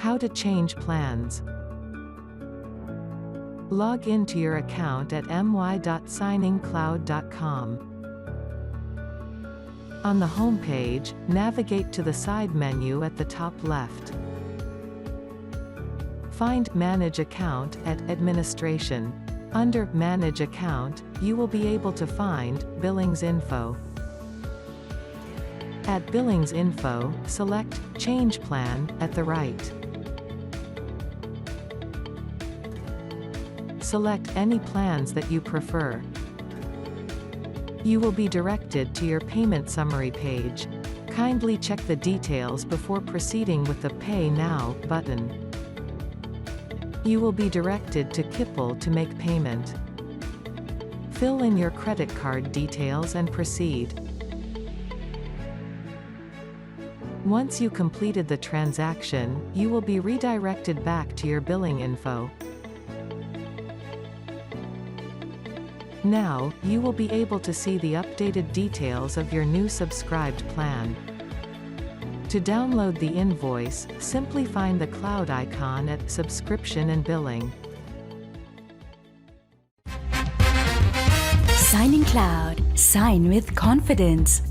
How to change plans. Log into your account at my.signingcloud.com. On the home page, navigate to the side menu at the top left. Find Manage Account at Administration. Under Manage Account, you will be able to find Billings Info. At Billings Info, select Change Plan at the right. Select any plans that you prefer. You will be directed to your payment summary page. Kindly check the details before proceeding with the Pay Now button. You will be directed to Kippel to make payment. Fill in your credit card details and proceed. Once you completed the transaction, you will be redirected back to your billing info. Now, you will be able to see the updated details of your new subscribed plan. To download the invoice, simply find the cloud icon at Subscription and Billing. SigningCloud. Sign with confidence.